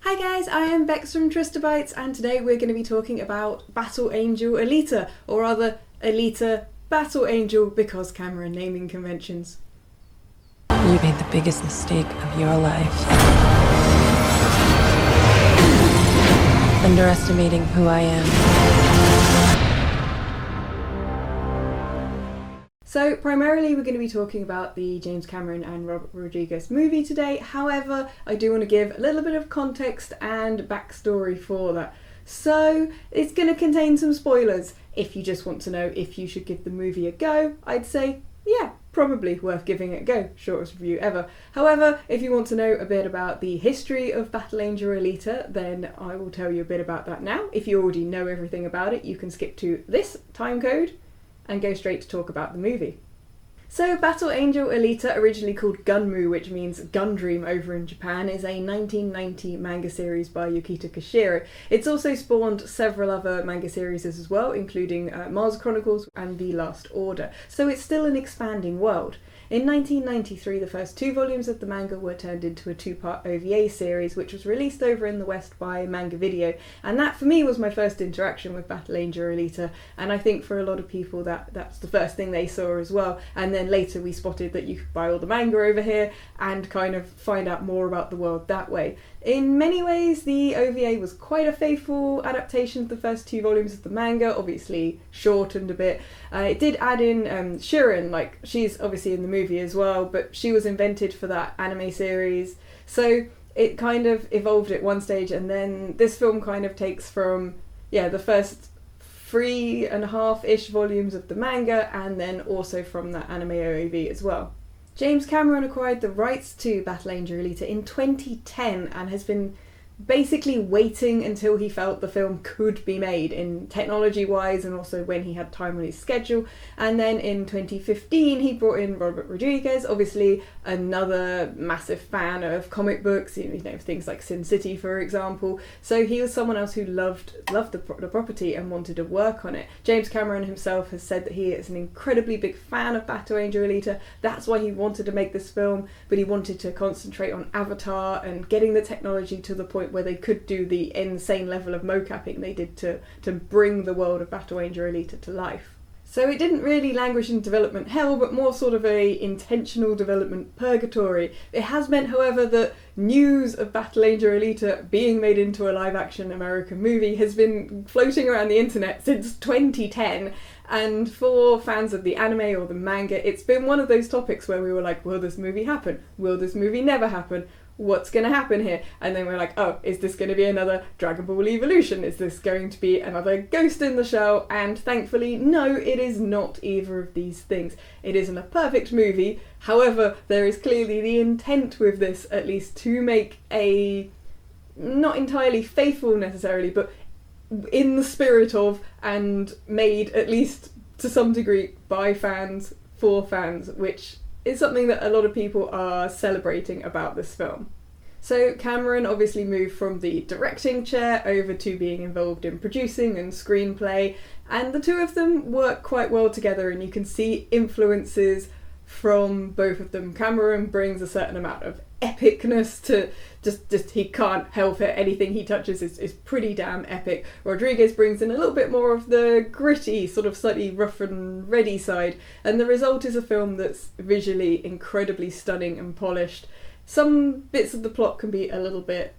Hi guys, I am Bex from Trista and today we're going to be talking about Battle Angel Alita, or rather Alita Battle Angel because Cameron naming conventions. You made the biggest mistake of your life. Underestimating who I am. So primarily we're going to be talking about the James Cameron and Robert Rodriguez movie today. However, I do want to give a little bit of context and backstory for that. So it's going to contain some spoilers. If you just want to know if you should give the movie a go, I'd say, yeah, probably worth giving it a go. Shortest review ever. However, if you want to know a bit about the history of Battle Angel Alita, then I will tell you a bit about that now. If you already know everything about it, you can skip to this time code and go straight to talk about the movie. So Battle Angel Alita, originally called Gunmu, which means Gun Dream over in Japan, is a 1990 manga series by Yukito Kishiro. It's also spawned several other manga series as well, including Mars Chronicles and The Last Order, so it's still an expanding world. In 1993, the first 2 volumes of the manga were turned into a 2-part OVA series, which was released over in the West by Manga Video, and that for me was my first interaction with Battle Angel Alita, and I think for a lot of people that's the first thing they saw as well. And then later we spotted that you could buy all the manga over here and kind of find out more about the world that way. In many ways, the OVA was quite a faithful adaptation of the first 2 volumes of the manga, obviously shortened a bit. It did add in Shirin, like she's obviously in the movie as well, but she was invented for that anime series. So it kind of evolved at one stage, and then this film kind of takes from, the first 3.5-ish volumes of the manga, and then also from that anime OAV as well. James Cameron acquired the rights to Battle Angel Alita in 2010 and has been basically waiting until he felt the film could be made, in technology wise and also when he had time on his schedule. And then in 2015 he brought in Robert Rodriguez, obviously another massive fan of comic books, things like Sin City for example. So he was someone else who loved the property and wanted to work on it. James Cameron himself has said that he is an incredibly big fan of Battle Angel Alita. That's why he wanted to make this film, but he wanted to concentrate on Avatar and getting the technology to the point where they could do the insane level of mocapping they did to bring the world of Battle Angel Alita to life. So it didn't really languish in development hell, but more sort of a intentional development purgatory. It has meant, however, that news of Battle Angel Alita being made into a live-action American movie has been floating around the internet since 2010. And for fans of the anime or the manga, it's been one of those topics where we were like, will this movie happen? Will this movie never happen? What's going to happen here? And then we're like, oh, is this going to be another Dragon Ball Evolution? Is this going to be another Ghost in the Shell? And thankfully, no, it is not either of these things. It isn't a perfect movie. However, there is clearly the intent with this, at least, to make a, not entirely faithful necessarily, but in the spirit of, and made at least to some degree by fans, for fans, which is something that a lot of people are celebrating about this film. So Cameron obviously moved from the directing chair over to being involved in producing and screenplay, and the two of them work quite well together, and you can see influences from both of them. Cameron brings a certain amount of epicness to just he can't help it. Anything he touches is pretty damn epic. Rodriguez brings in a little bit more of the gritty, sort of slightly rough and ready side, and the result is a film that's visually incredibly stunning and polished. Some bits of the plot can be a little bit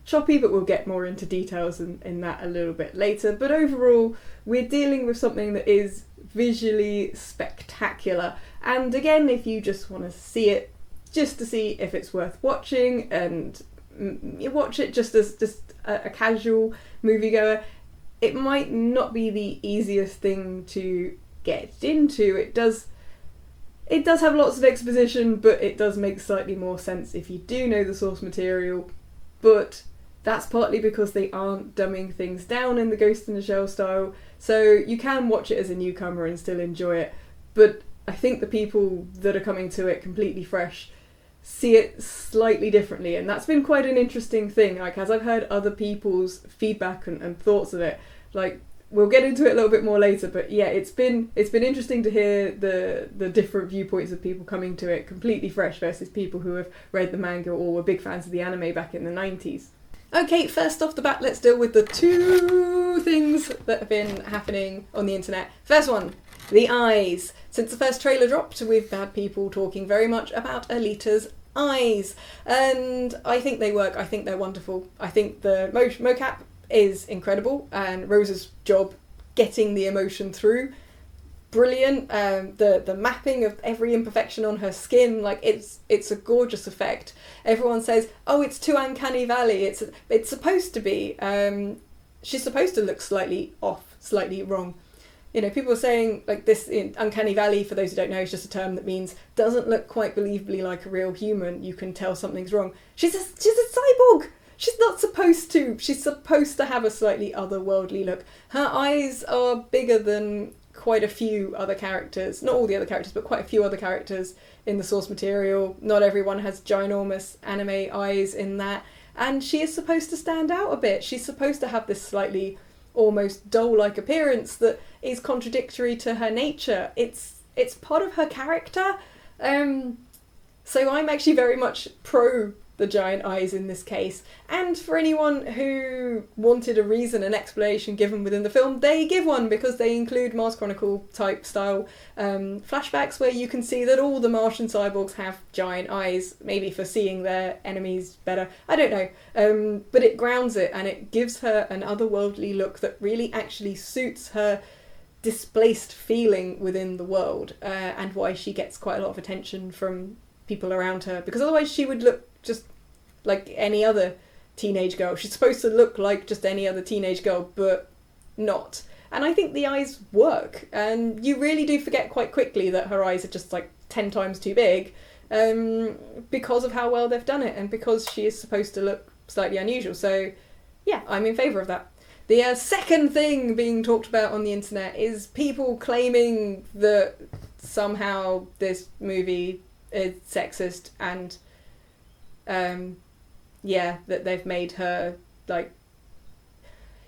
choppy, but we'll get more into details in that a little bit later. But overall, we're dealing with something that is visually spectacular. And again, if you just want to see it, just to see if it's worth watching, and you watch it just as a casual moviegoer, it might not be the easiest thing to get into. It does have lots of exposition, but it does make slightly more sense if you do know the source material. But that's partly because they aren't dumbing things down in the Ghost in the Shell style, so you can watch it as a newcomer and still enjoy it. But I think the people that are coming to it completely fresh see it slightly differently, and that's been quite an interesting thing. Like, as I've heard other people's feedback and thoughts of it, like, we'll get into it a little bit more later, but yeah, it's been interesting to hear the different viewpoints of people coming to it completely fresh versus people who have read the manga or were big fans of the anime back in the 90s. Okay, first off the bat, let's deal with the two things that have been happening on the internet. First one, the eyes. Since the first trailer dropped, we've had people talking very much about Alita's eyes. And I think they work. I think they're wonderful. I think the mocap is incredible, and Rose's job getting the emotion through, brilliant. The mapping of every imperfection on her skin, like it's a gorgeous effect. Everyone says, oh, it's too uncanny valley. It's supposed to be. She's supposed to look slightly off, slightly wrong. You know, people are saying, like, this in uncanny valley, for those who don't know, is just a term that means doesn't look quite believably like a real human. You can tell something's wrong. She's a cyborg. She's not supposed to. She's supposed to have a slightly otherworldly look. Her eyes are bigger than quite a few other characters. Not all the other characters, but quite a few other characters in the source material. Not everyone has ginormous anime eyes in that. And she is supposed to stand out a bit. She's supposed to have this slightly almost doll-like appearance that is contradictory to her nature. It's part of her character. So I'm actually very much pro the giant eyes in this case. And for anyone who wanted a reason, an explanation given within the film, they give one, because they include Mars Chronicle type style flashbacks where you can see that all the Martian cyborgs have giant eyes, maybe for seeing their enemies better. I don't know. But it grounds it, and it gives her an otherworldly look that really actually suits her displaced feeling within the world, and why she gets quite a lot of attention from people around her, because otherwise she would look just like any other teenage girl. She's supposed to look like just any other teenage girl, but not. And I think the eyes work, and you really do forget quite quickly that her eyes are just like 10 times too big, because of how well they've done it, and because she is supposed to look slightly unusual. So yeah, I'm in favour of that. The second thing being talked about on the internet is people claiming that somehow this movie is sexist, and that they've made her like,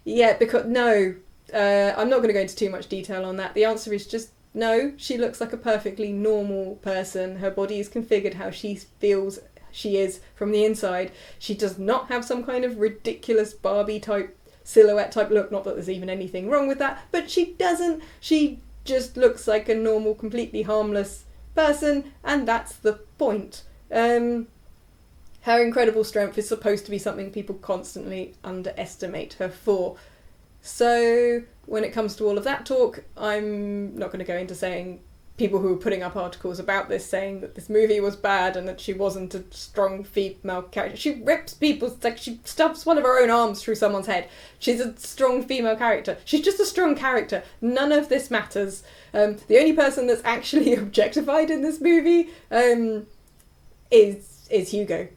because no, I'm not going to go into too much detail on that. The answer is just no. She looks like a perfectly normal person. Her body is configured how she feels she is from the inside. She does not have some kind of ridiculous Barbie type silhouette type look. Not that there's even anything wrong with that, but she doesn't. She just looks like a normal, completely harmless person, and that's the point. Her incredible strength is supposed to be something people constantly underestimate her for. So when it comes to all of that talk, I'm not going to go into saying people who are putting up articles about this saying that this movie was bad and that she wasn't a strong female character. She rips people, like she stuffs one of her own arms through someone's head. She's a strong female character. She's just a strong character. None of this matters. The only person that's actually objectified in this movie is Hugo.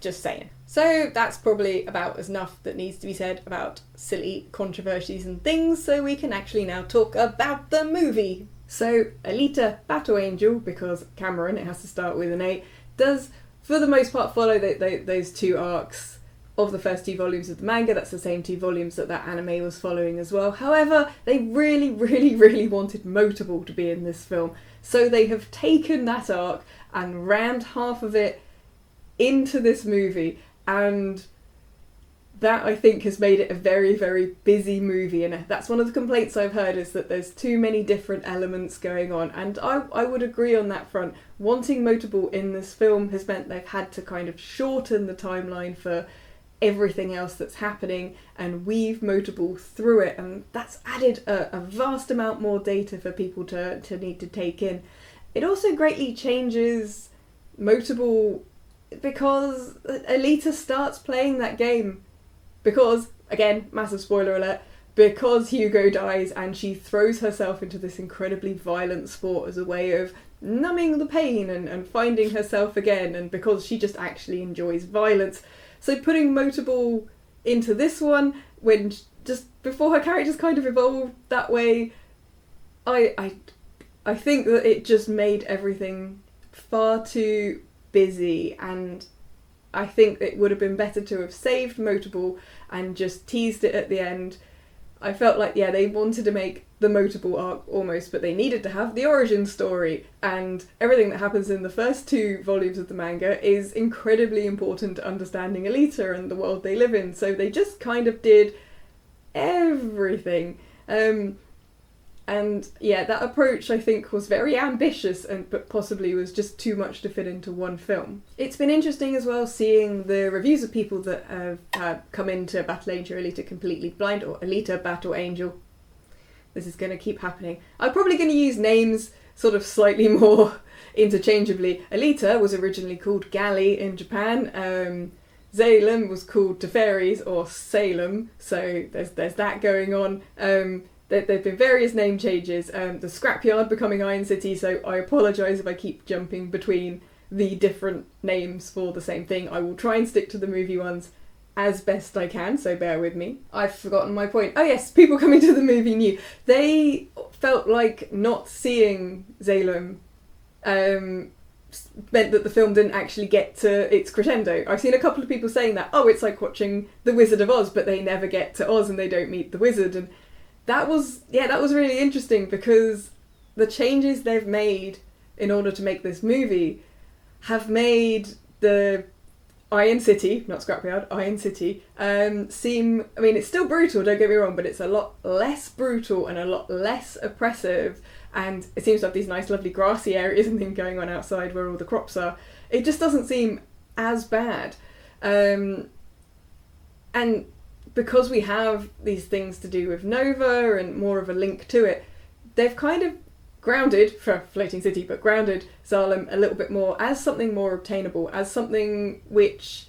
Just saying. So that's probably about enough that needs to be said about silly controversies and things, so we can actually now talk about the movie. So Alita Battle Angel, because Cameron, it has to start with an A, does for the most part follow those two arcs of the first two volumes of the manga. That's the same two volumes that anime was following as well. However, they really, really, really wanted Motable to be in this film, so they have taken that arc and rammed half of it into this movie, and that I think has made it a very, very busy movie. And that's one of the complaints I've heard, is that there's too many different elements going on, and I would agree on that front. Wanting Motable in this film has meant they've had to kind of shorten the timeline for everything else that's happening and weave Motable through it, and that's added a vast amount more data for people to need to take in. It also greatly changes Motable because Alita starts playing that game because, again, massive spoiler alert, because Hugo dies and she throws herself into this incredibly violent sport as a way of numbing the pain and finding herself again, and because she just actually enjoys violence. So putting Motable into this one, when just before her character's kind of evolved that way, I think that it just made everything far too busy, and I think it would have been better to have saved Motable and just teased it at the end. I felt like, they wanted to make the Motable arc almost, but they needed to have the origin story, and everything that happens in the first 2 volumes of the manga is incredibly important to understanding Alita and the world they live in, so they just kind of did everything. And yeah, that approach I think was very ambitious, but possibly was just too much to fit into one film. It's been interesting as well seeing the reviews of people that have come into Battle Angel Alita Completely Blind, or Alita Battle Angel. This is going to keep happening. I'm probably going to use names sort of slightly more interchangeably. Alita was originally called Gali in Japan. Salem was called Teferis or Salem, so there's that going on. There've been various name changes. The Scrapyard becoming Iron City, so I apologise if I keep jumping between the different names for the same thing. I will try and stick to the movie ones as best I can, so bear with me. I've forgotten my point. Oh yes, people coming to the movie knew. They felt like not seeing Salem meant that the film didn't actually get to its crescendo. I've seen a couple of people saying that, oh, it's like watching The Wizard of Oz, but they never get to Oz and they don't meet the wizard. And that was really interesting, because the changes they've made in order to make this movie have made the Iron City, not Scrapyard, Iron City, seem, I mean, it's still brutal, don't get me wrong, but it's a lot less brutal and a lot less oppressive, and it seems to have these nice lovely grassy areas and things going on outside where all the crops are. It just doesn't seem as bad. And because we have these things to do with Nova and more of a link to it, they've kind of grounded, for Floating City, but grounded Salem a little bit more as something more obtainable, as something which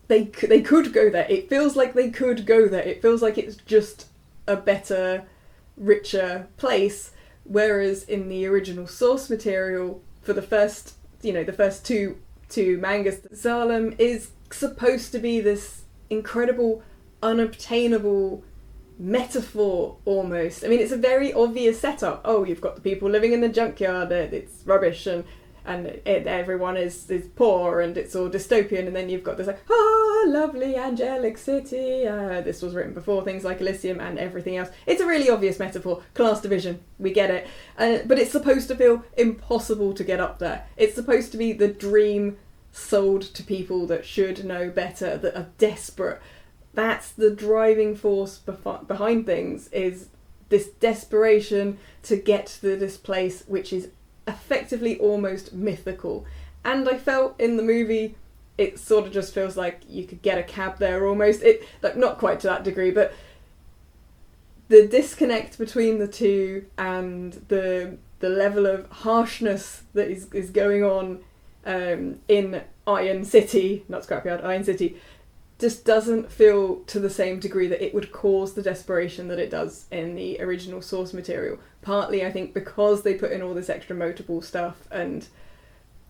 they could go there. It feels like they could go there. It feels like it's just a better, richer place, whereas in the original source material for the first two mangas, Salem is supposed to be this incredible, unobtainable metaphor almost. I mean, it's a very obvious setup. Oh, you've got the people living in the junkyard, it's rubbish, and everyone is poor, and it's all dystopian, and then you've got this like, lovely angelic city. This was written before things like Elysium and everything else. It's a really obvious metaphor. Class division, we get it. But it's supposed to feel impossible to get up there. It's supposed to be the dream sold to people that should know better, that are desperate. That's the driving force behind things, is this desperation to get to this place which is effectively almost mythical. And I felt in the movie it sort of just feels like you could get a cab there almost. It, like, not quite to that degree, but the disconnect between the two and the level of harshness that is going on in Iron City, not Scrapyard, Iron City, just doesn't feel to the same degree that it would cause the desperation that it does in the original source material. Partly, I think, because they put in all this extra Motable stuff and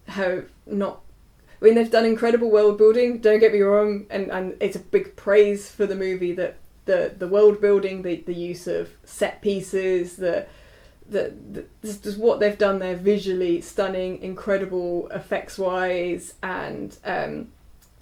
have not... I mean, they've done incredible world building, don't get me wrong, and it's a big praise for the movie that the world building, the use of set pieces, just what they've done there visually, stunning, incredible effects wise, and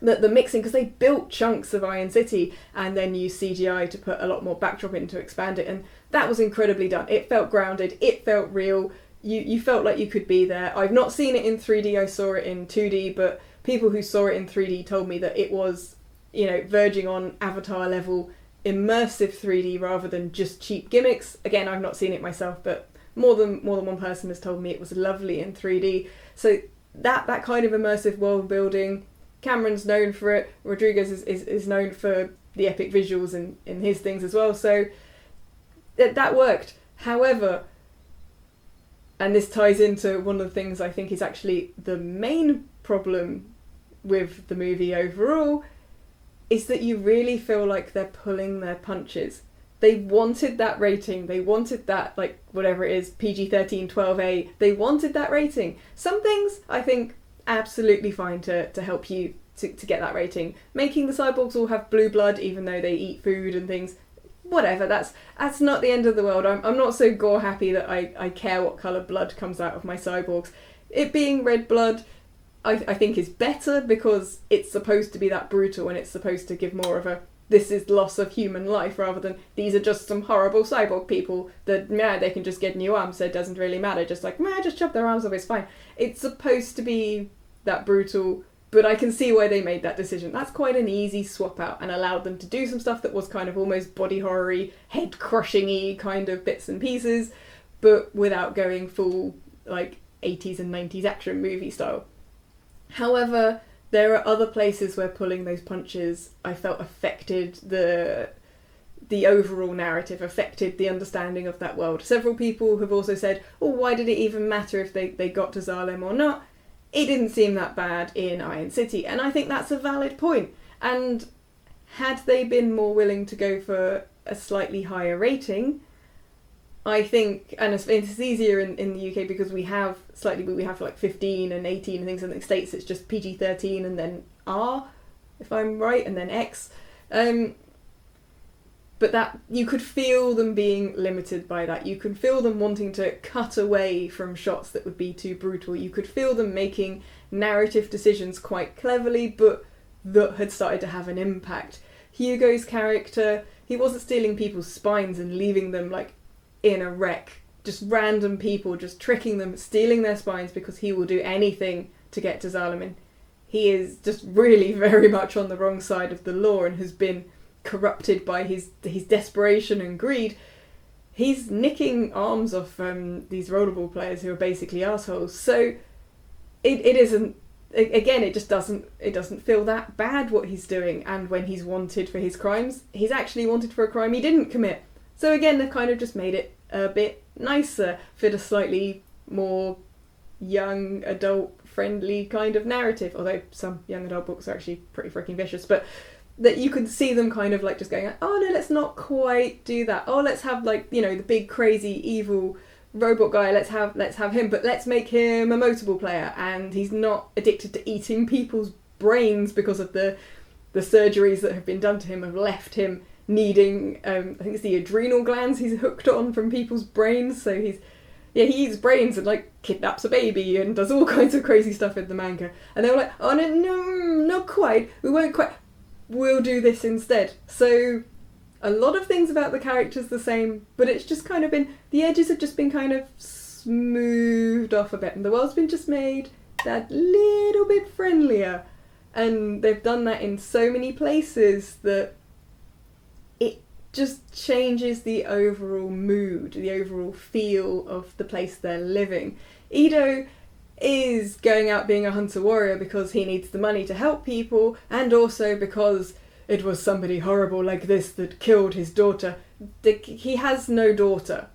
the mixing, because they built chunks of Iron City and then used CGI to put a lot more backdrop in to expand it, and that was incredibly done. It felt grounded, it felt real, you felt like you could be there. I've not seen it in 3D, I saw it in 2D, but people who saw it in 3D told me that it was, verging on Avatar level immersive 3D rather than just cheap gimmicks. Again, I've not seen it myself, but more than one person has told me it was lovely in 3D. So that kind of immersive world building, Cameron's known for it. Rodriguez is known for the epic visuals in his things as well. So that worked. However, and this ties into one of the things I think is actually the main problem with the movie overall, is that you really feel like they're pulling their punches. They wanted that rating. They wanted that, like, whatever it is, PG-13, 12A. They wanted that rating. Some things, I think, absolutely fine to help you to get that rating. Making the cyborgs all have blue blood, even though they eat food and things, whatever, that's not the end of the world. I'm not so gore happy that I care what colour blood comes out of my cyborgs. It being red blood, I think is better, because it's supposed to be that brutal and it's supposed to give more of a this is loss of human life, rather than these are just some horrible cyborg people that, they can just get new arms, so it doesn't really matter. Just like, just chop their arms off, it's fine. It's supposed to be that brutal, but I can see why they made that decision. That's quite an easy swap out and allowed them to do some stuff that was kind of almost body horror-y, head-crushing-y kind of bits and pieces, but without going full, like, 80s and 90s action movie style. However, there are other places where pulling those punches, I felt, affected the overall narrative, affected the understanding of that world. Several people have also said, why did it even matter if they got to Zalem or not? It didn't seem that bad in Iron City, and I think that's a valid point. And had they been more willing to go for a slightly higher rating, I think, and it's easier in the UK because we have like 15 and 18 and things. In the States it's just PG-13 and then R, if I'm right, and then X. But that, you could feel them being limited by that. You can feel them wanting to cut away from shots that would be too brutal. You could feel them making narrative decisions quite cleverly, but that had started to have an impact. Hugo's character, he wasn't stealing people's spines and leaving them like in a wreck, just random people, just tricking them, stealing their spines because he will do anything to get to Zalamin. He is just really very much on the wrong side of the law and has been corrupted by his desperation and greed. He's nicking arms off these rollerball players who are basically assholes. So it isn't, again, it doesn't feel that bad what he's doing. And when he's wanted for his crimes, he's actually wanted for a crime he didn't commit. So again, they've kind of just made it a bit nicer, fit a slightly more young adult friendly kind of narrative, although some young adult books are actually pretty freaking vicious, but that you could see them kind of like just going, oh no, let's not quite do that, let's have like, the big crazy evil robot guy, let's have him, but let's make him a motorable player and he's not addicted to eating people's brains because of the surgeries that have been done to him have left him needing, I think it's the adrenal glands he's hooked on from people's brains, so he eats brains and like kidnaps a baby and does all kinds of crazy stuff in the manga. And they were like, oh no, not quite, we won't quite, we'll do this instead. So a lot of things about the characters the same, but it's just kind of been, the edges have just been kind of smoothed off a bit and the world's been just made that little bit friendlier. And they've done that in so many places that it just changes the overall mood, the overall feel of the place they're living. Ido is going out being a hunter warrior because he needs the money to help people, and also because it was somebody horrible like this that killed his daughter. He has no daughter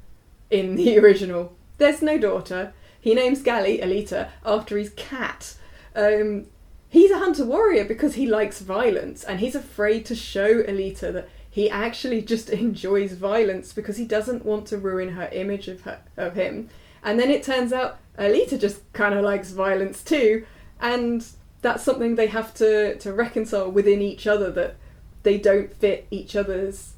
in the original. There's no daughter. He names Gally, Alita, after his cat. He's a hunter warrior because he likes violence, and he's afraid to show Alita that he actually just enjoys violence because he doesn't want to ruin her image of him. And then it turns out Alita just kind of likes violence too, and that's something they have to reconcile within each other, that they don't fit each other's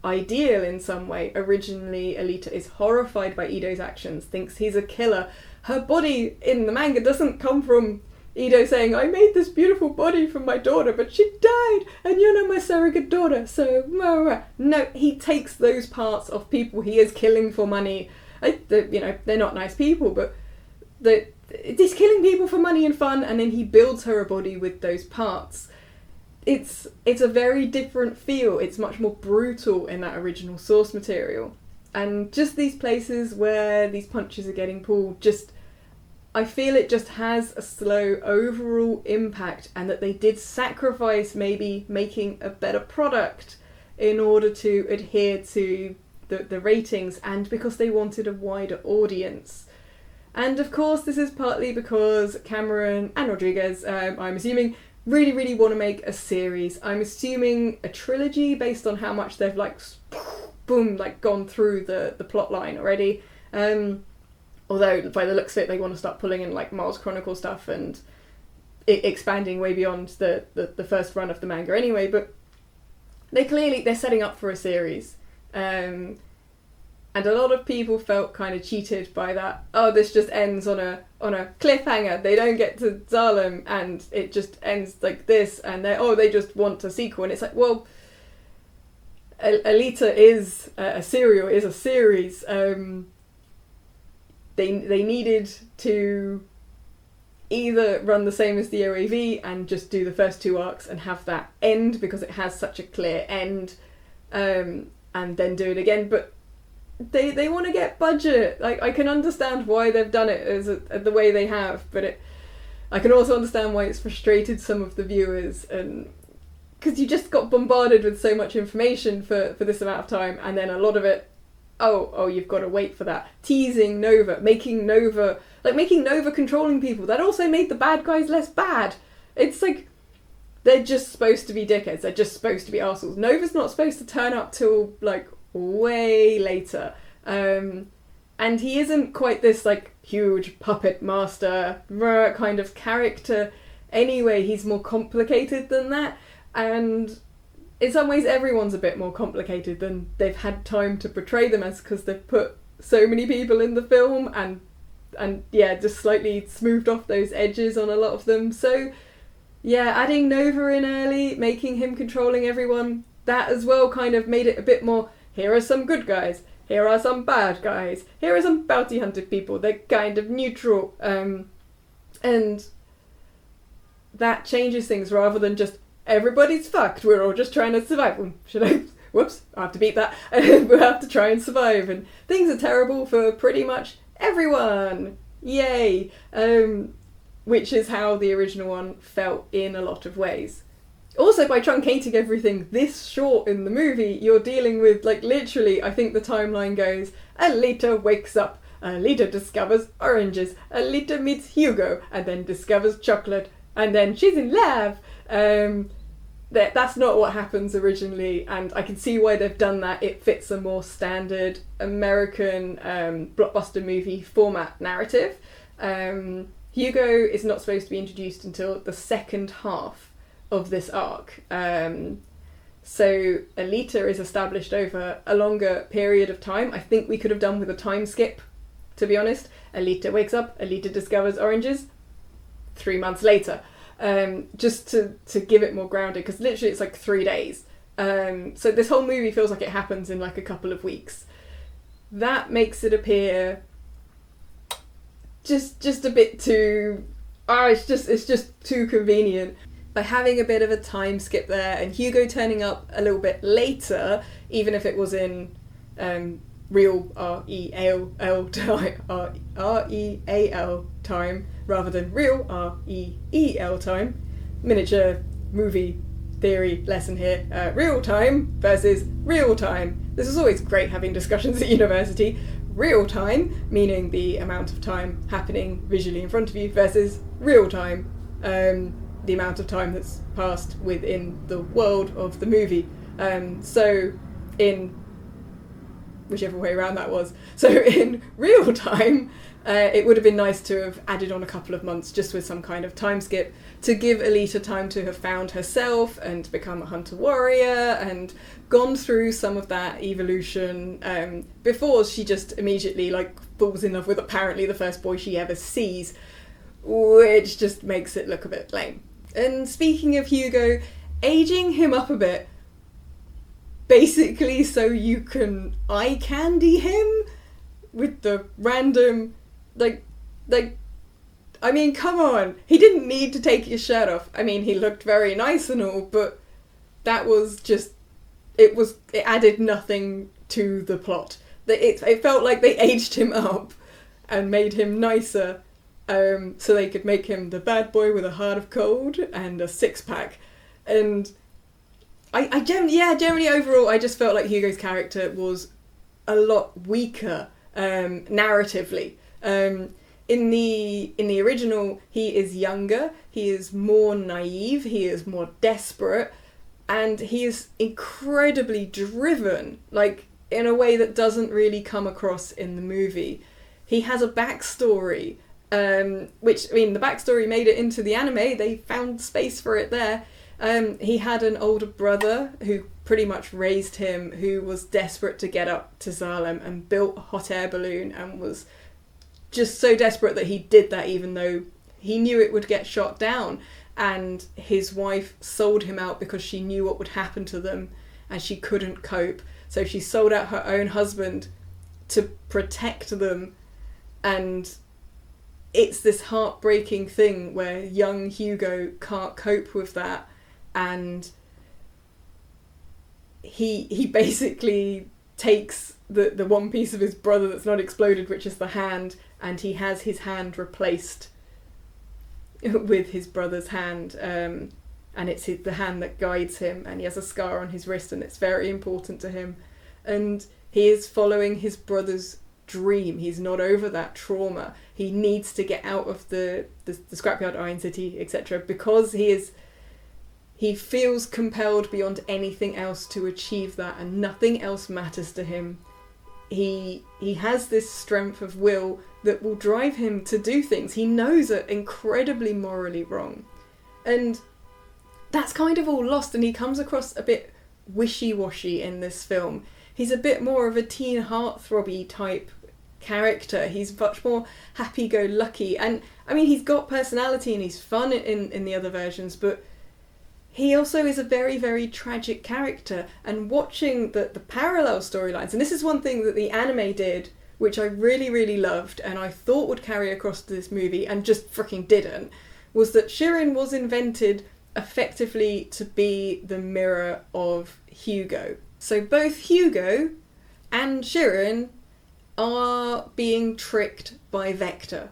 ideal in some way. Originally, Alita is horrified by Ido's actions, thinks he's a killer. Her body in the manga doesn't come from Ido saying, I made this beautiful body for my daughter, but she died, and you're not my surrogate daughter, so... No, he takes those parts of people he is killing for money. They're not nice people, but he's killing people for money and fun, and then he builds her a body with those parts. It's a very different feel. It's much more brutal in that original source material. And just these places where these punches are getting pulled, I feel it just has a slow overall impact, and that they did sacrifice maybe making a better product in order to adhere to the ratings, and because they wanted a wider audience. And of course this is partly because Cameron and Rodriguez, I'm assuming, really, really want to make a series. I'm assuming a trilogy based on how much they've gone through the plot line already. Although by the looks of it they want to start pulling in like Mars Chronicle stuff and expanding way beyond the first run of the manga anyway, but they're setting up for a series. And a lot of people felt kind of cheated by that. Oh, this just ends on a cliffhanger. They don't get to Zalem and it just ends like this, and they just want a sequel. And it's like, well, Alita is a serial, is a series. They needed to either run the same as the OAV and just do the first 2 arcs and have that end because it has such a clear end, and then do it again. But they want to get budget. Like, I can understand why they've done it the way they have, but I can also understand why it's frustrated some of the viewers, and because you just got bombarded with so much information for this amount of time, and then a lot of it, you've got to wait for that. Teasing Nova, making Nova controlling people. That also made the bad guys less bad. It's like, they're just supposed to be dickheads. They're just supposed to be arseholes. Nova's not supposed to turn up till, like, way later. And he isn't quite this, like, huge puppet master kind of character. Anyway, he's more complicated than that. And in some ways, everyone's a bit more complicated than they've had time to portray them as, because they've put so many people in the film and just slightly smoothed off those edges on a lot of them. So yeah, adding Nova in early, making him controlling everyone, that as well kind of made it a bit more, here are some good guys, here are some bad guys, here are some bounty hunter people, they're kind of neutral. And that changes things rather than just, everybody's fucked, we're all just trying to survive. Whoops, I have to beat that. We have to try and survive, and things are terrible for pretty much everyone. Yay! Which is how the original one felt in a lot of ways. Also, by truncating everything this short in the movie, you're dealing with, like, literally, I think the timeline goes, Alita wakes up, Alita discovers oranges, Alita meets Hugo, and then discovers chocolate, and then she's in love. That's not what happens originally, and I can see why they've done that. It fits a more standard American blockbuster movie format narrative. Hugo is not supposed to be introduced until the second half of this arc. So Alita is established over a longer period of time. I think we could have done with a time skip, to be honest. Alita wakes up, Alita discovers oranges 3 months later. Just to give it more grounded, because literally it's like 3 days. So this whole movie feels like it happens in like a couple of weeks. That makes it appear just a bit too... it's just too convenient. By having a bit of a time skip there, and Hugo turning up a little bit later, even if it was in real R-E-A-L time, R-E-A-L time, rather than real R-E-E-L time. Miniature movie theory lesson here. Real time versus real time. This is always great having discussions at university. Real time, meaning the amount of time happening visually in front of you, versus real time, the amount of time that's passed within the world of the movie. So in whichever way around that was. So in real time, it would have been nice to have added on a couple of months just with some kind of time skip to give Alita time to have found herself and become a hunter warrior and gone through some of that evolution before she just immediately like falls in love with apparently the first boy she ever sees, which just makes it look a bit lame. And speaking of Hugo, aging him up a bit, basically so you can eye candy him with the random, like, I mean, come on, he didn't need to take his shirt off. I mean, he looked very nice and all, but that was just, it added nothing to the plot. It felt like they aged him up and made him nicer, so they could make him the bad boy with a heart of gold and a six-pack. And I generally overall, I just felt like Hugo's character was a lot weaker narratively. In the original, he is younger, he is more naive, he is more desperate, and he is incredibly driven, like in a way that doesn't really come across in the movie. He has a backstory, which, I mean, the backstory made it into the anime, they found space for it there. He had an older brother who pretty much raised him, who was desperate to get up to Salem and built a hot air balloon and was just so desperate that he did that even though he knew it would get shot down. And his wife sold him out because she knew what would happen to them. and she couldn't cope, so she sold out her own husband to protect them. And it's this heartbreaking thing where young Hugo can't cope with that, and he basically takes the one piece of his brother that's not exploded, which is the hand, and he has his hand replaced with his brother's hand, and it's the hand that guides him, and he has a scar on his wrist, and it's very important to him, and he is following his brother's dream. He's not over that trauma. He needs to get out of the scrapyard, Iron City, etc., because he feels compelled beyond anything else to achieve that, and nothing else matters to him. He has this strength of will that will drive him to do things he knows are incredibly morally wrong. And that's kind of all lost, and he comes across a bit wishy-washy in this film. He's a bit more of a teen heartthrobby type character. He's much more happy-go-lucky, and I mean, he's got personality and he's fun in the other versions, but he also is a very, very tragic character. And watching the parallel storylines, and this is one thing that the anime did, which I really, really loved, and I thought would carry across to this movie, and just freaking didn't, was that Shirin was invented effectively to be the mirror of Hugo. So both Hugo and Shirin are being tricked by Vector.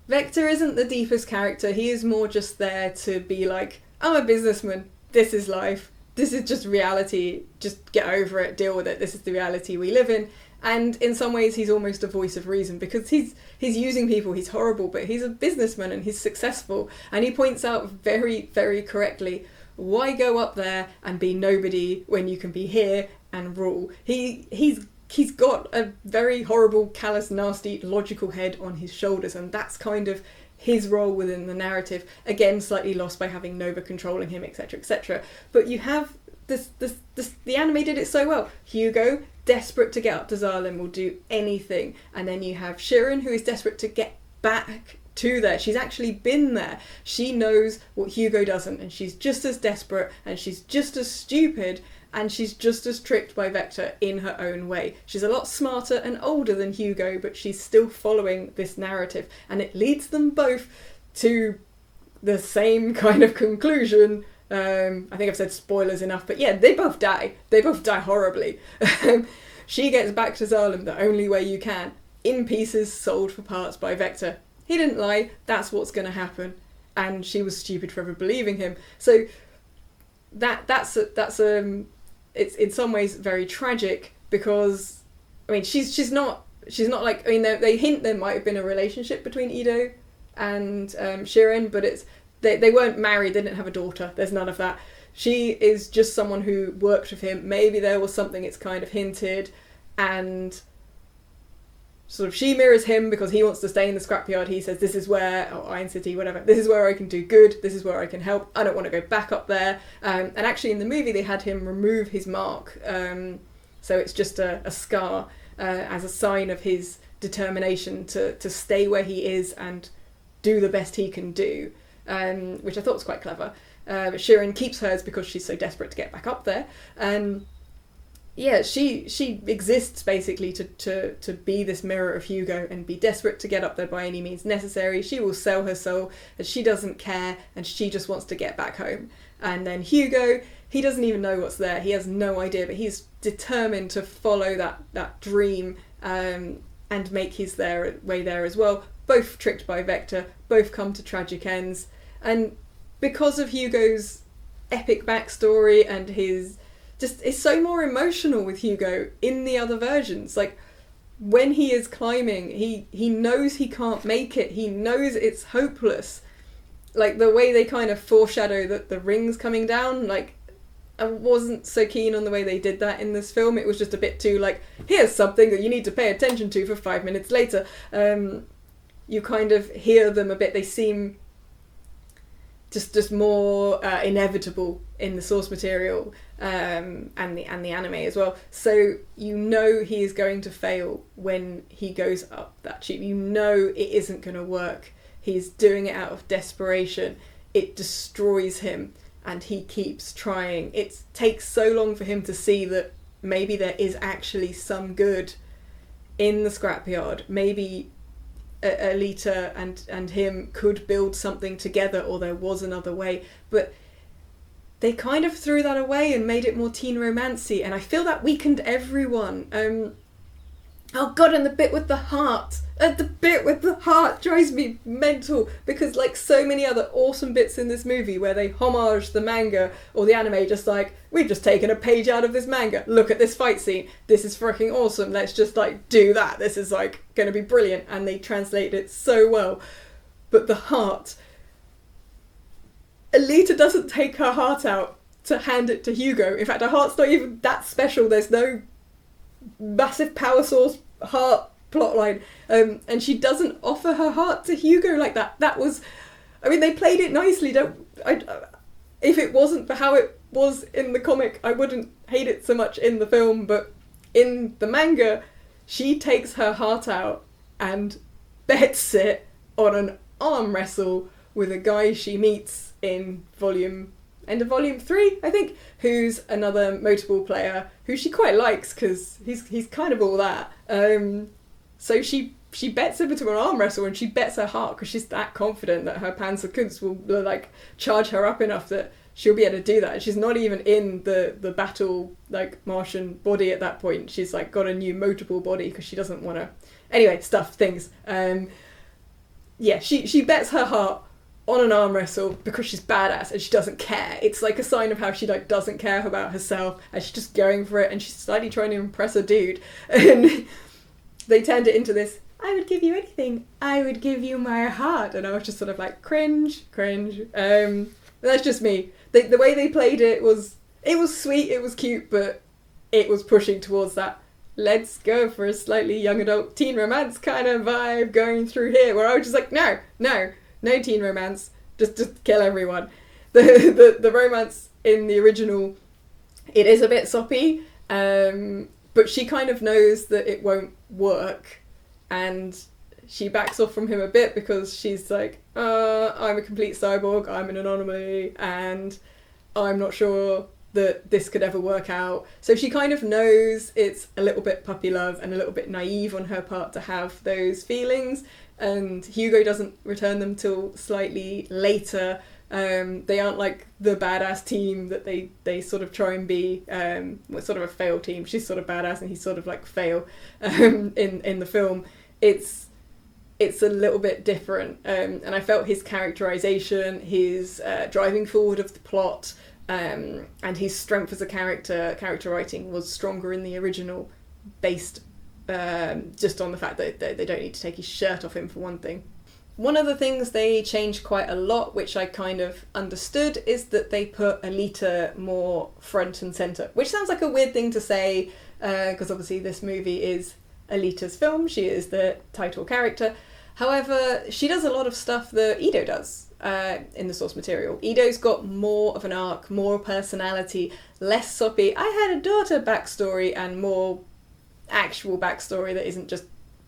Vector isn't the deepest character. He is more just there to be like, I'm a businessman, this is life, this is just reality, just get over it, deal with it, this is the reality we live in. And in some ways he's almost a voice of reason, because he's using people, he's horrible, but he's a businessman and he's successful. And he points out very, very correctly, why go up there and be nobody when you can be here and rule? He's got a very horrible, callous, nasty, logical head on his shoulders, and that's kind of his role within the narrative. Again, slightly lost by having Nova controlling him, etc., etc. But you have this, the anime did it so well. Hugo, desperate to get up to Zarlin, will do anything. And then you have Shirin, who is desperate to get back to there. She's actually been there. She knows what Hugo doesn't, and she's just as desperate, and she's just as stupid, and she's just as tricked by Vector in her own way. She's a lot smarter and older than Hugo, but she's still following this narrative, and it leads them both to the same kind of conclusion. I think I've said spoilers enough, but yeah, they both die. They both die horribly. She gets back to Zarlin the only way you can, in pieces, sold for parts by Vector. He didn't lie, that's what's going to happen, and she was stupid for ever believing him. So that's it's in some ways very tragic, because I mean she's not like, I mean they hint there might have been a relationship between Ido and Shirin, but they weren't married, they didn't have a daughter, there's none of that. She is just someone who worked with him. Maybe there was something, it's kind of hinted, and sort of she mirrors him because he wants to stay in the scrapyard. He says, this is where, or Iron City, whatever, this is where I can do good, this is where I can help, I don't want to go back up there. And actually in the movie they had him remove his mark, so it's just a scar as a sign of his determination to stay where he is and do the best he can do, which I thought was quite clever. But Shirin keeps hers because she's so desperate to get back up there. Yeah, she exists basically to be this mirror of Hugo and be desperate to get up there by any means necessary. She will sell her soul, and she doesn't care, and she just wants to get back home. And then Hugo, he doesn't even know what's there, he has no idea, but he's determined to follow that dream and make his way there as well. Both tricked by Vector, both come to tragic ends. And because of Hugo's epic backstory and his it's so more emotional with Hugo in the other versions. Like, when he is climbing, he knows he can't make it. He knows it's hopeless. Like, the way they kind of foreshadow that the ring's coming down, like, I wasn't so keen on the way they did that in this film. It was just a bit too, like, here's something that you need to pay attention to for 5 minutes later. You kind of hear them a bit. They seem just more inevitable in the source material, and the anime as well. So you know he is going to fail when he goes up that tube. You know it isn't going to work. He's doing it out of desperation. It destroys him. and he keeps trying. It takes so long for him to see that maybe there is actually some good in the scrapyard. Maybe Alita and him could build something together, or there was another way. But they kind of threw that away and made it more teen romancy, and I feel that weakened everyone. Oh god, and the bit with the heart. The bit with the heart drives me mental, because like so many other awesome bits in this movie where they homage the manga or the anime, just like, we've just taken a page out of this manga, look at this fight scene, this is freaking awesome, let's just like do that, this is like gonna be brilliant, and they translate it so well. But the heart, Alita doesn't take her heart out to hand it to Hugo. In fact, her heart's not even that special, there's no massive power source heart plotline, and she doesn't offer her heart to Hugo like that. That was, I mean, they played it nicely. If it wasn't for how it was in the comic, I wouldn't hate it so much in the film, but in the manga, she takes her heart out and bets it on an arm wrestle with a guy she meets in end of volume 3, I think, who's another Motorball player who she quite likes because he's kind of all that. So she bets him into an arm wrestle, and she bets her heart because she's that confident that her Panzerkunst will like charge her up enough that she'll be able to do that. And she's not even in the battle like Martian body at that point. She's like got a new Motorball body because she doesn't want to. Anyway, things. Yeah, she bets her heart on an arm wrestle because she's badass and she doesn't care. It's like a sign of how she like doesn't care about herself, and she's just going for it, and she's slightly trying to impress a dude. And they turned it into this, I would give you anything, I would give you my heart, and I was just sort of like cringe. That's just me. The way they played it was sweet, it was cute, but it was pushing towards that let's go for a slightly young adult teen romance kind of vibe going through here, where I was just like, no teen romance, just kill everyone. The romance in the original, it is a bit soppy, but she kind of knows that it won't work, and she backs off from him a bit because she's like, I'm a complete cyborg, I'm an anomaly, and I'm not sure that this could ever work out. So she kind of knows it's a little bit puppy love and a little bit naive on her part to have those feelings, and Hugo doesn't return them till slightly later. They aren't like the badass team that they sort of try and be. Sort of a fail team. She's sort of badass and he's sort of like fail in the film. It's a little bit different, and I felt his characterization, his driving forward of the plot, and his strength as a character writing was stronger in the original, based just on the fact that they don't need to take his shirt off him, for one thing. One of the things they changed quite a lot, which I kind of understood, is that they put Alita more front and centre, which sounds like a weird thing to say, because obviously this movie is Alita's film, she is the title character. However, she does a lot of stuff that Ido does in the source material. Ido's got more of an arc, more personality, less soppy, I had a daughter backstory, and more actual backstory that isn't just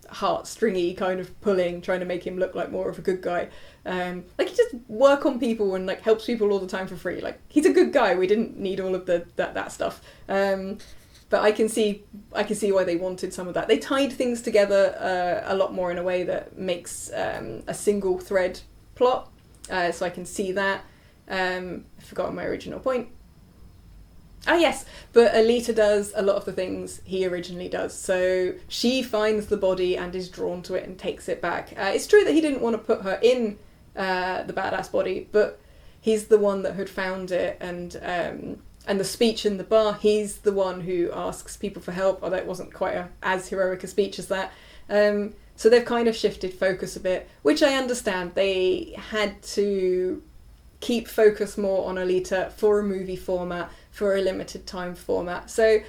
heartstringy kind of pulling, trying to make him look like more of a good guy. Like, he just work on people and like helps people all the time for free. Like, he's a good guy. We didn't need all of that stuff. But I can see why they wanted some of that. They tied things together a lot more in a way that makes a single thread plot. So I can see that. I've forgotten my original point. Ah, yes, but Alita does a lot of the things he originally does. So she finds the body and is drawn to it and takes it back. It's true that he didn't want to put her in the badass body, but he's the one that had found it, and the speech in the bar, he's the one who asks people for help, although it wasn't quite as heroic a speech as that. So they've kind of shifted focus a bit, which I understand. They had to keep focus more on Alita for a movie format, for a limited time format. So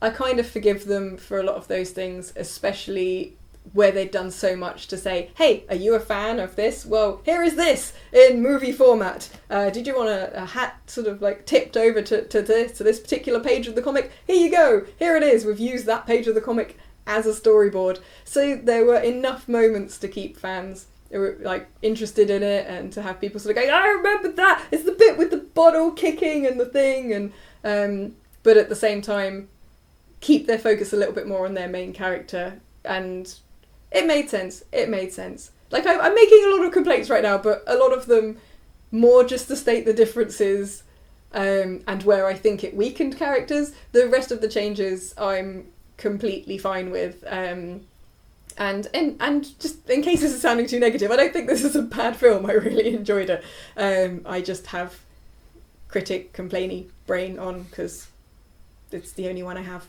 I kind of forgive them for a lot of those things, especially where they've done so much to say, hey, are you a fan of this? Well, here is this in movie format. Did you want a hat sort of like tipped over to this particular page of the comic? Here you go. Here it is. We've used that page of the comic as a storyboard. So there were enough moments to keep fans like interested in it, and to have people sort of going, I remember that, it's the bit with the bottle kicking and the thing, and but at the same time keep their focus a little bit more on their main character. And it made sense. Like, I'm making a lot of complaints right now, but a lot of them more just to state the differences, and where I think it weakened characters. The rest of the changes I'm completely fine with. And just in case this is sounding too negative, I don't think this is a bad film. I really enjoyed it. I just have critic complainy brain on because it's the only one I have.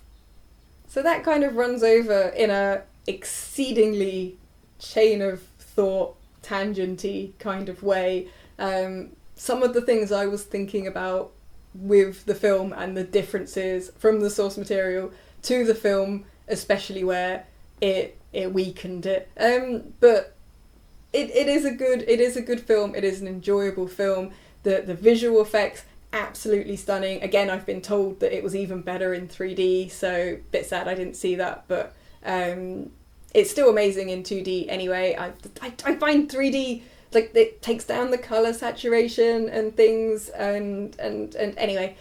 So that kind of runs over in a exceedingly chain of thought, tangenty kind of way. Some of the things I was thinking about with the film and the differences from the source material to the film, especially where it weakened it. But it is a good film. It is an enjoyable film. The visual effects, absolutely stunning. Again, I've been told that it was even better in 3D, so a bit sad I didn't see that, but it's still amazing in 2D anyway. I find 3D, like, it takes down the colour saturation and things, and anyway.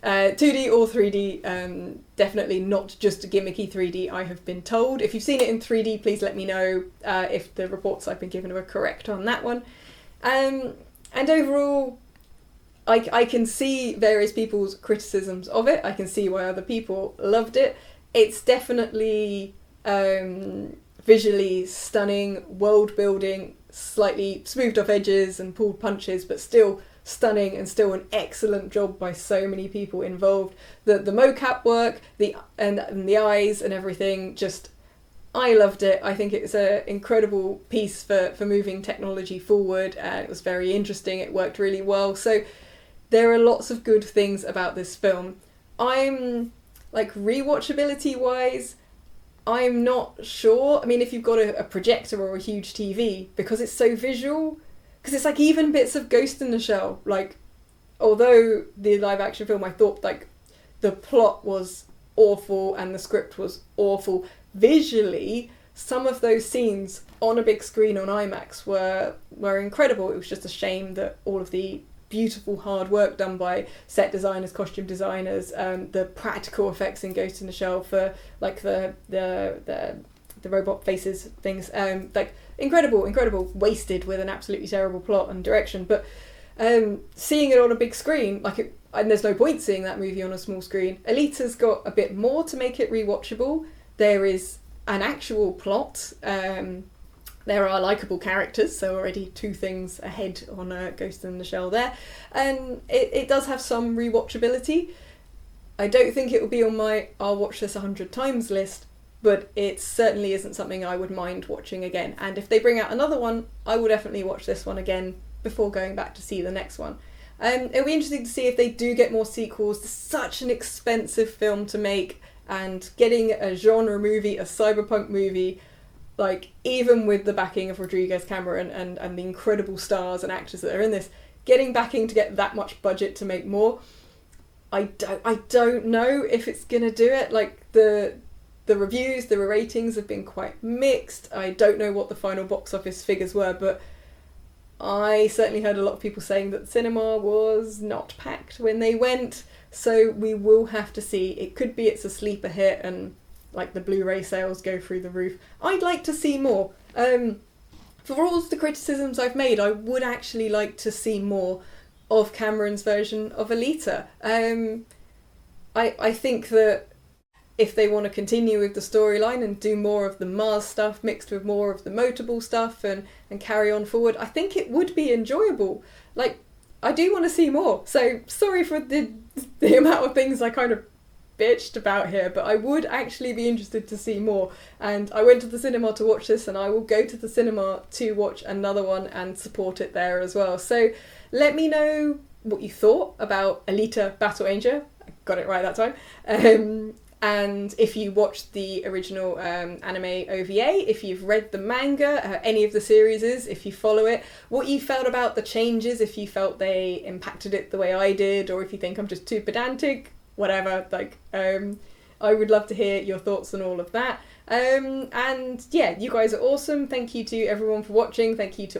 2D or 3D, definitely not just a gimmicky 3D, I have been told. If you've seen it in 3D, please let me know if the reports I've been given are correct on that one. And overall, I can see various people's criticisms of it. I can see why other people loved it. It's definitely visually stunning, world building, slightly smoothed off edges and pulled punches, but still stunning, and still an excellent job by so many people involved. The mocap work, the eyes and everything, just, I loved it. I think it's an incredible piece for moving technology forward, and it was very interesting. It worked really well. So there are lots of good things about this film. I'm, like, rewatchability wise, I'm not sure. I mean, if you've got a projector or a huge TV, because it's so visual, because it's like even bits of Ghost in the Shell, like, although the live action film, I thought, like, the plot was awful and the script was awful, visually some of those scenes on a big screen on IMAX were incredible. It was just a shame that all of the beautiful hard work done by set designers, costume designers, the practical effects in Ghost in the Shell for, like, the robot faces things, like, incredible, wasted with an absolutely terrible plot and direction. But seeing it on a big screen, like, and there's no point seeing that movie on a small screen. Alita's got a bit more to make it rewatchable. There is an actual plot. There are likeable characters, so already two things ahead on Ghost in the Shell there. And it does have some rewatchability. I don't think it will be on my I'll watch this 100 times list, but it certainly isn't something I would mind watching again. And if they bring out another one, I will definitely watch this one again before going back to see the next one. It'll be interesting to see if they do get more sequels. It's such an expensive film to make, and getting a genre movie, a cyberpunk movie, like, even with the backing of Rodriguez Cameron and the incredible stars and actors that are in this, getting backing to get that much budget to make more, I don't know if it's gonna do it. Like, the reviews, the ratings have been quite mixed. I don't know what the final box office figures were, but I certainly heard a lot of people saying that the cinema was not packed when they went, so we will have to see. It could be it's a sleeper hit and, like, the Blu-ray sales go through the roof. I'd like to see more. For all of the criticisms I've made, I would actually like to see more of Cameron's version of Alita. I think that if they want to continue with the storyline and do more of the Mars stuff mixed with more of the Motable stuff and carry on forward, I think it would be enjoyable. Like, I do want to see more. So sorry for the amount of things I kind of bitched about here, but I would actually be interested to see more. And I went to the cinema to watch this, and I will go to the cinema to watch another one and support it there as well. So let me know what you thought about Alita Battle Angel. I got it right that time. And if you watched the original anime OVA, if you've read the manga, any of the series, if you follow it, what you felt about the changes, if you felt they impacted it the way I did, or if you think I'm just too pedantic, whatever. Like, I would love to hear your thoughts on all of that. And yeah, you guys are awesome. Thank you to everyone for watching. Thank you to all